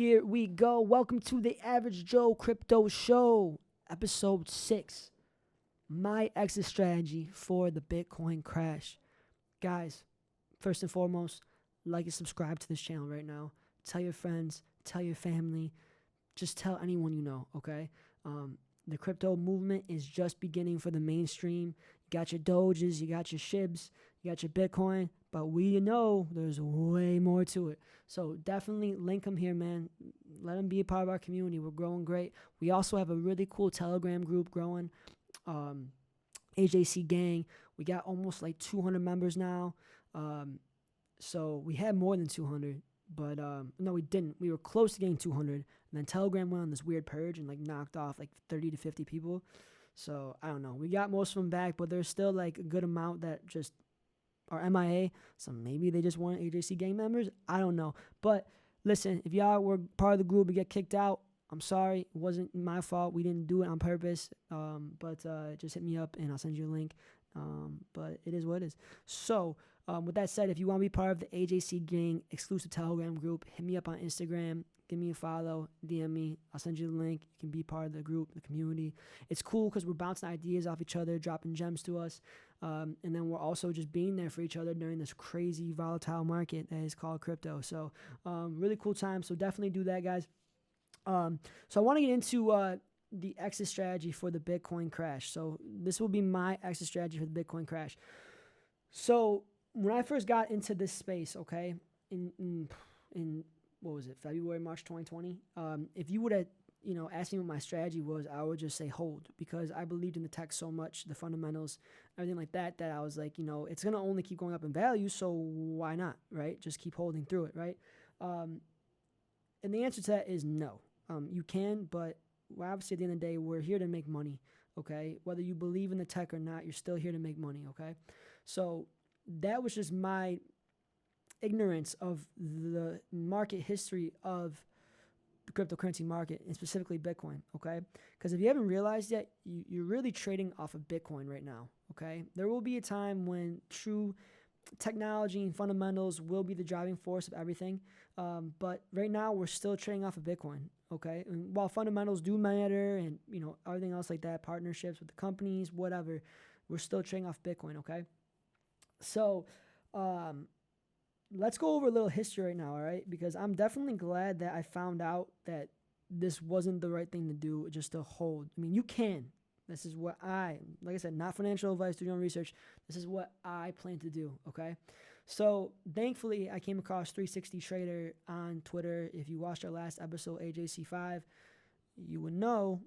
Here we go. Welcome to the Average Joe Crypto Show, episode 6. My exit strategy for the Bitcoin crash. Guys, first and foremost, like and subscribe to this channel right now. Tell your friends, tell your family, just tell anyone you know, okay? The crypto movement is just beginning for the mainstream. You got your Doges, you got your Shibs, you got your Bitcoin, but we know there's way more to it. So definitely link them here, man. Let them be a part of our community. We're growing great. We also have a really cool Telegram group growing, AJCS gang. We got almost like 200 members now. So we had more than 200, but no, we didn't. We were close to getting 200, and then Telegram went on this weird purge and like knocked off like 30 to 50 people. So I don't know. We got most of them back, but there's still like a good amount that just are MIA. So maybe they just weren't AJC gang members. I don't know. But listen, if y'all were part of the group and get kicked out, I'm sorry. It wasn't my fault. We didn't do it on purpose. But just hit me up and I'll send you a link. But it is what it is. So with that said, if you want to be part of the AJC gang exclusive Telegram group, hit me up on Instagram. Give me a follow, DM me. I'll send you the link. You can be part of the group, the community. It's cool because we're bouncing ideas off each other, dropping gems to us. And then we're also just being there for each other during this crazy volatile market that is called crypto. So really cool time. So definitely do that, guys. So I want to get into the exit strategy for the Bitcoin crash. So this will be my exit strategy for the Bitcoin crash. So when I first got into this space, okay, in what was it, February, March 2020, if you would have, asked me what my strategy was, I would just say hold, because I believed in the tech so much, the fundamentals, everything like that, that I was like, it's going to only keep going up in value, so why not, right? Just keep holding through it, right? And the answer to that is no. You can, but obviously at the end of the day, we're here to make money, okay? Whether you believe in the tech or not, you're still here to make money, okay? So that was just my ignorance of the market history of the cryptocurrency market, and specifically Bitcoin, okay? Because if you haven't realized yet, you're really trading off of Bitcoin right now, okay? There will be a time when true technology and fundamentals will be the driving force of everything, but right now we're still trading off of Bitcoin, okay? And while fundamentals do matter and, everything else like that, partnerships with the companies, whatever, we're still trading off Bitcoin, okay? So, let's go over a little history right now, all right? Because I'm definitely glad that I found out that this wasn't the right thing to do, just to hold. I mean, you can. This is what like I said, not financial advice, do your own research. This is what I plan to do, okay? So thankfully, I came across 360 Trader on Twitter. If you watched our last episode, AJC5, you would know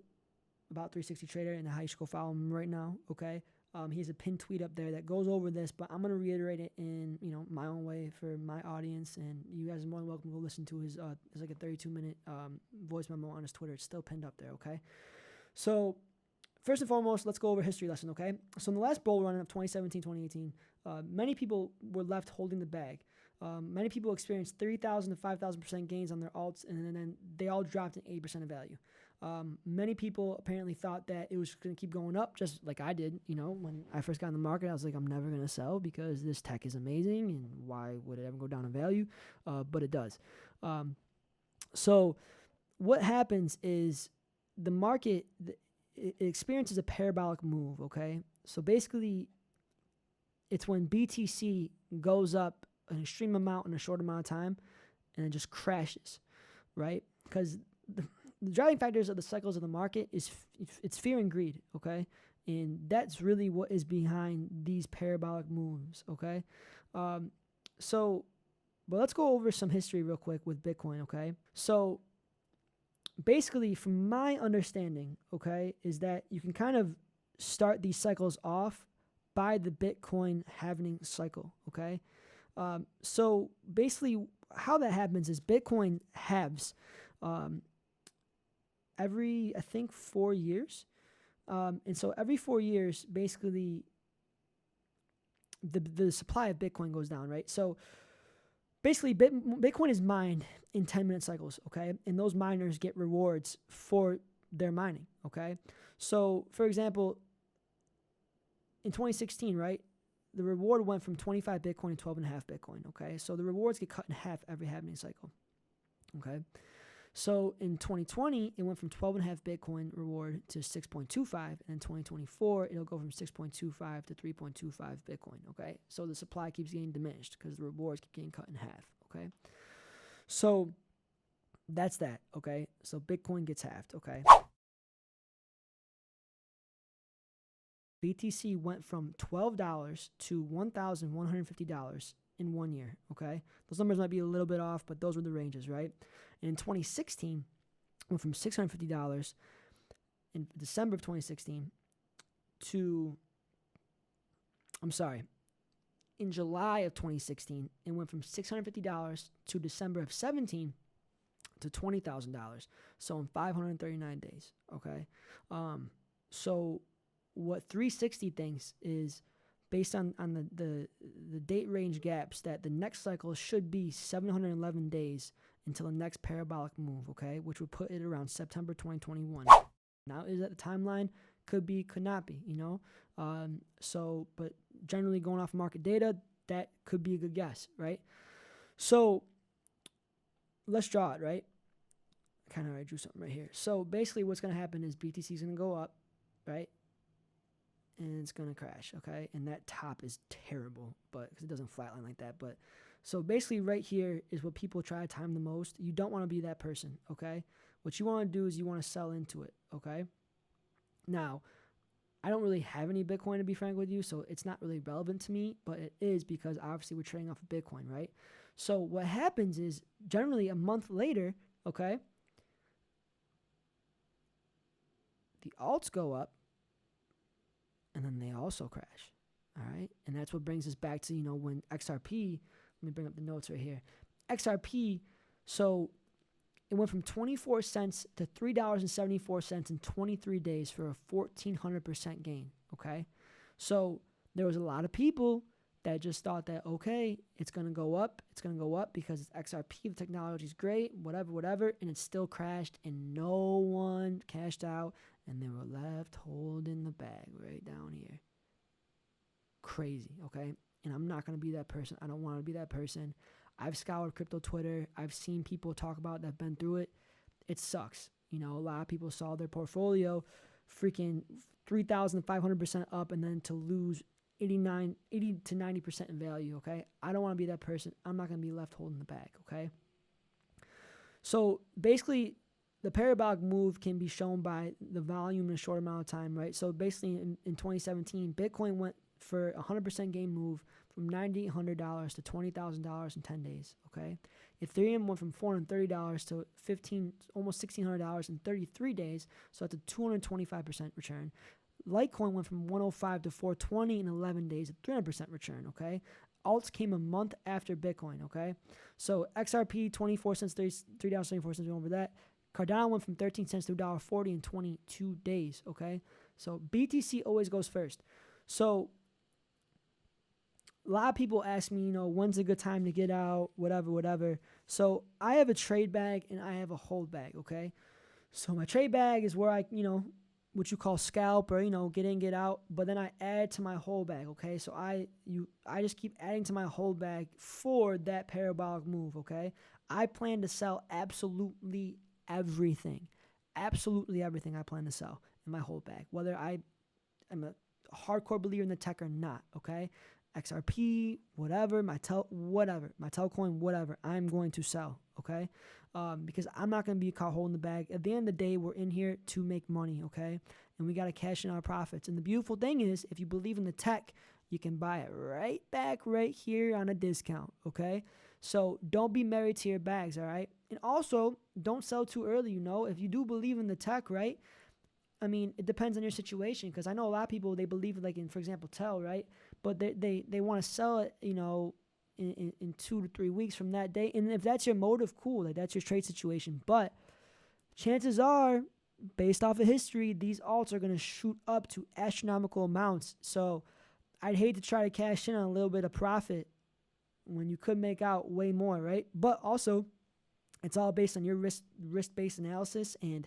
about 360 Trader and how you should go follow him right now, okay? He has a pinned tweet up there that goes over this, but I'm going to reiterate it in, my own way for my audience, and you guys are more than welcome to go listen to his, it's like a 32-minute voice memo on his Twitter. It's still pinned up there, okay? So first and foremost, let's go over a history lesson, okay? So in the last bull run of 2017, 2018, many people were left holding the bag. Many people experienced 3,000 to 5,000% gains on their alts, and then they all dropped in 80% of value. Many people apparently thought that it was going to keep going up, just like I did. When I first got in the market, I was like, I'm never going to sell because this tech is amazing, and why would it ever go down in value? But it does. So what happens is the market it experiences a parabolic move, okay? So basically, it's when BTC goes up an extreme amount in a short amount of time and it just crashes, right? Because the driving factors of the cycles of the market is it's fear and greed, okay? And that's really what is behind these parabolic moves, okay? But let's go over some history real quick with Bitcoin, okay? So basically, from my understanding, okay, is that you can kind of start these cycles off by the Bitcoin halving cycle, okay? So basically, how that happens is Bitcoin halves every, I think, 4 years. And so every 4 years, basically, the supply of Bitcoin goes down, right? So basically, Bitcoin is mined in 10-minute cycles, okay? And those miners get rewards for their mining, okay? So, for example, in 2016, right, the reward went from 25 Bitcoin to 12.5 Bitcoin, okay? So the rewards get cut in half every halving cycle, okay? So in 2020, it went from 12.5 Bitcoin reward to 6.25. And in 2024, it'll go from 6.25 to 3.25 Bitcoin, okay? So the supply keeps getting diminished because the rewards keep getting cut in half, okay? So that's that, okay? So Bitcoin gets halved, okay? BTC went from $12 to $1,150 in 1 year, okay? Those numbers might be a little bit off, but those were the ranges, right? And in 2016, went from $650 in December of 2016 to, in July of 2016, it went from $650 to December of 17 to $20,000. So in 539 days, okay? So what 360 thinks is, based on the date range gaps, that the next cycle should be 711 days until the next parabolic move, okay, which would put it around September 2021. Now, is that the timeline? Could be, could not be, you know? But generally going off market data, that could be a good guess, right? So let's draw it, right? I kind of already drew something right here. So basically what's going to happen is BTC is going to go up, right? And it's going to crash, okay? And that top is terrible, but because it doesn't flatline like that. But so basically right here is what people try to time the most. You don't want to be that person, okay? What you want to do is you want to sell into it, okay? Now, I don't really have any Bitcoin, to be frank with you, so it's not really relevant to me, but it is because obviously we're trading off of Bitcoin, right? So what happens is generally a month later, okay, the alts go up, and then they also crash, all right? And that's what brings us back to, when XRP, let me bring up the notes right here. XRP, so it went from 24 cents to $3.74 in 23 days for a 1,400% gain, okay? So there was a lot of people that just thought that, okay, it's going to go up because it's XRP, the technology is great, whatever, and it still crashed, and no one cashed out, and they were left holding the bag right down here. Crazy, okay? And I'm not going to be that person. I don't want to be that person. I've scoured crypto Twitter. I've seen people talk about that have been through it. It sucks. A lot of people saw their portfolio freaking 3,500% up and then to lose 80 to 90% in value, okay? I don't want to be that person. I'm not going to be left holding the bag, okay? So basically, the parabolic move can be shown by the volume in a short amount of time, right? So basically in 2017, Bitcoin went for a 100% gain move from $9,800 to $20,000 in 10 days, okay? Ethereum went from $430 to almost $1,600 in 33 days, so that's a 225% return. Litecoin went from 105 to 420 in 11 days, a 300% return, okay? Alts came a month after Bitcoin, okay? So XRP, 24 cents, $3.74, we went over that. Cardano went from 13 cents to $1.40 in 22 days, okay? So BTC always goes first. So a lot of people ask me, when's a good time to get out, whatever. So I have a trade bag and I have a hold bag, okay? So my trade bag is where I, what you call scalp or, get in, get out. But then I add to my hold bag, okay? So I just keep adding to my hold bag for that parabolic move, okay? I plan to sell absolutely everything I plan to sell in my hold bag, whether I'm a hardcore believer in the tech or not, okay? XRP, whatever, my Telcoin, whatever, I'm going to sell, okay? Because I'm not going to be caught holding the bag. At the end of the day, we're in here to make money, okay? And we got to cash in our profits. And the beautiful thing is, if you believe in the tech, you can buy it right back right here on a discount, okay? So don't be married to your bags, all right? And also, don't sell too early, If you do believe in the tech, right? I mean, it depends on your situation, because I know a lot of people, they believe like in, for example, Tel, right? But they want to sell it, in 2 to 3 weeks from that day. And if that's your motive, cool, like that's your trade situation. But chances are, based off of history, these alts are going to shoot up to astronomical amounts. So I'd hate to try to cash in on a little bit of profit when you could make out way more, right? But also, it's all based on your risk-based analysis and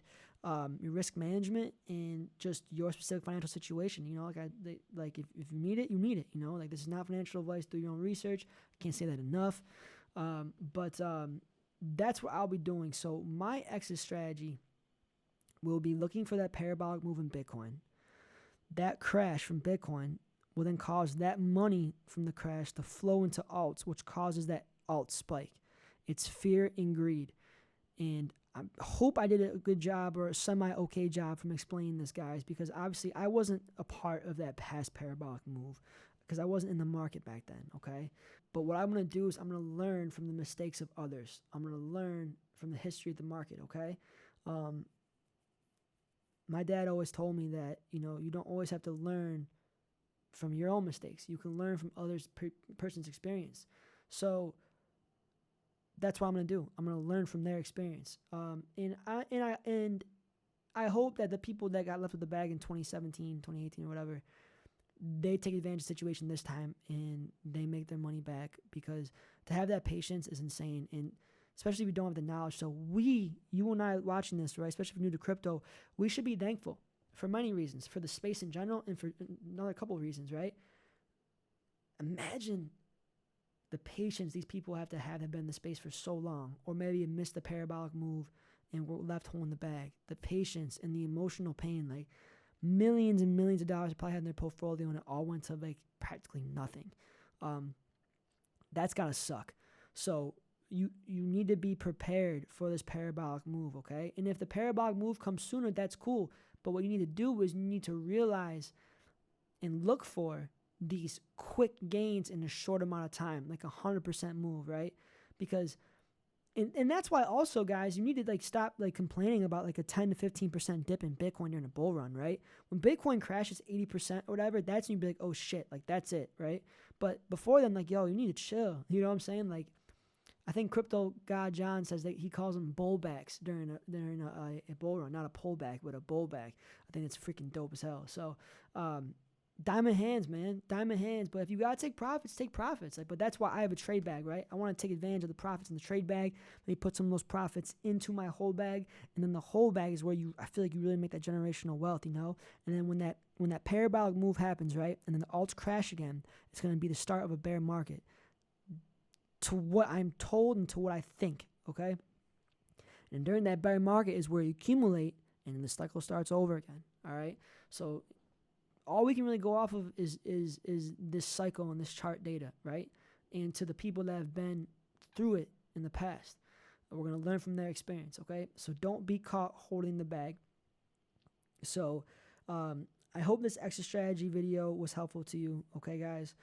your risk management and just your specific financial situation. If you need it, you need it. Like this is not financial advice. Do your own research. I can't say that enough. But that's what I'll be doing. So my exit strategy will be looking for that parabolic move in Bitcoin. That crash from Bitcoin will then cause that money from the crash to flow into alts, which causes that alt spike. It's fear and greed. And I hope I did a good job or a semi-okay job from explaining this, guys, because obviously I wasn't a part of that past parabolic move because I wasn't in the market back then, okay? But what I'm going to do is I'm going to learn from the mistakes of others. I'm going to learn from the history of the market, okay? My dad always told me that, you don't always have to learn from your own mistakes. You can learn from others' person's experience. So that's what I'm going to do. I'm going to learn from their experience. And I hope that the people that got left with the bag in 2017, 2018 or whatever, they take advantage of the situation this time and they make their money back, because to have that patience is insane. And especially if you don't have the knowledge. So you and I watching this, right, especially if you're new to crypto, we should be thankful for many reasons, for the space in general and for another couple of reasons, right? Imagine the patience these people have been in the space for so long, or maybe missed the parabolic move and were left holding the bag. The patience and the emotional pain, like millions and millions of dollars they probably had in their portfolio, and it all went to like practically nothing. That's gotta suck. So you need to be prepared for this parabolic move, okay? And if the parabolic move comes sooner, that's cool. But what you need to do is you need to realize and look for these quick gains in a short amount of time, like 100% move, right? Because, and that's why also, guys, you need to like stop like complaining about like a 10 to 15% dip in Bitcoin during a bull run, right? When Bitcoin crashes 80% or whatever, that's when you be like, oh shit, like that's it, right? But before then, like, yo, you need to chill. You know what I'm saying? Like, I think Crypto God John says that he calls them bullbacks during a bull run, not a pullback, but a bullback. I think it's freaking dope as hell. So, diamond hands, man, diamond hands. But if you gotta take profits, take profits. Like, but that's why I have a trade bag, right? I want to take advantage of the profits in the trade bag. Let me put some of those profits into my whole bag, and then the whole bag is where I feel like you really make that generational wealth, And then when that parabolic move happens, right, and then the alts crash again, it's gonna be the start of a bear market. To what I'm told and to what I think, okay? And during that bear market is where you accumulate, and then the cycle starts over again, all right? So all we can really go off of is this cycle and this chart data, right? And to the people that have been through it in the past, we're going to learn from their experience, okay? So don't be caught holding the bag. So I hope this exit strategy video was helpful to you, okay, guys?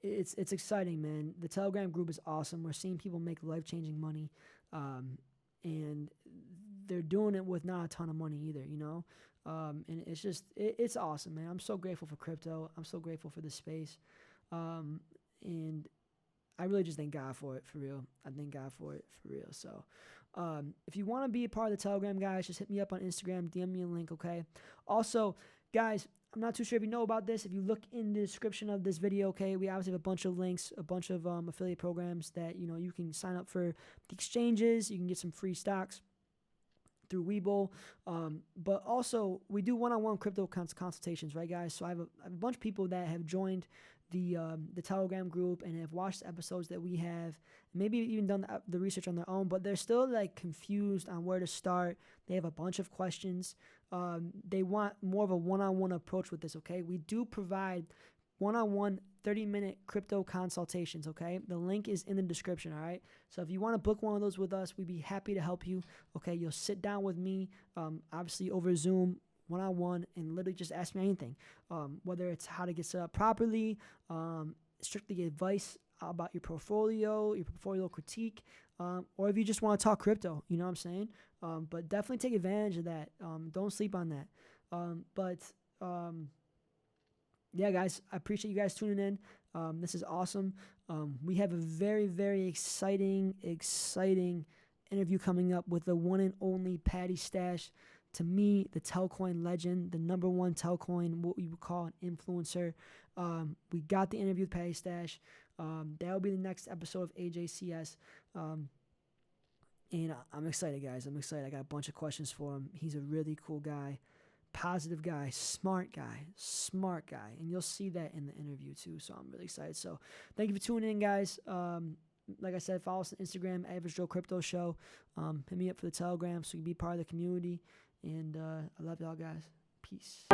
It's exciting, man. The Telegram group is awesome. We're seeing people make life-changing money, and they're doing it with not a ton of money either, and it's just, it's awesome, man. I'm so grateful for crypto. I'm so grateful for this space, and I really just thank God for it, for real. I thank God for it, for real. So if you want to be a part of the Telegram, guys, just hit me up on Instagram, DM me a link, okay? Also, guys, I'm not too sure if you know about this. If you look in the description of this video, okay, we obviously have a bunch of links, a bunch of affiliate programs that, you can sign up for the exchanges. You can get some free stocks through WeBull. But also, we do one-on-one crypto consultations, right, guys? So I have a bunch of people that have joined the Telegram group and have watched the episodes that we have, maybe even done the research on their own, but they're still like confused on where to start. They have a bunch of questions. They want more of a one-on-one approach with this, okay? We do provide one-on-one 30-minute crypto consultations, okay? The link is in the description, all right? So if you want to book one of those with us, we'd be happy to help you, okay? You'll sit down with me, obviously over Zoom, one-on-one, and literally just ask me anything, whether it's how to get set up properly, strictly advice about your portfolio critique, or if you just want to talk crypto, you know what I'm saying? But definitely take advantage of that. Don't sleep on that. Yeah, guys, I appreciate you guys tuning in. This is awesome. We have a very, very exciting interview coming up with the one and only Patty Stash. To me, the Telcoin legend, the number one Telcoin, what we would call an influencer. We got the interview with Patty Stash. That'll be the next episode of AJCS. And I'm excited, guys. I'm excited. I got a bunch of questions for him. He's a really cool guy, positive guy, smart guy. And you'll see that in the interview too. So I'm really excited. So thank you for tuning in, guys. like I said, follow us on Instagram, Average Joe Crypto Show. Hit me up for the Telegram so you can be part of the community. And I love y'all guys. Peace.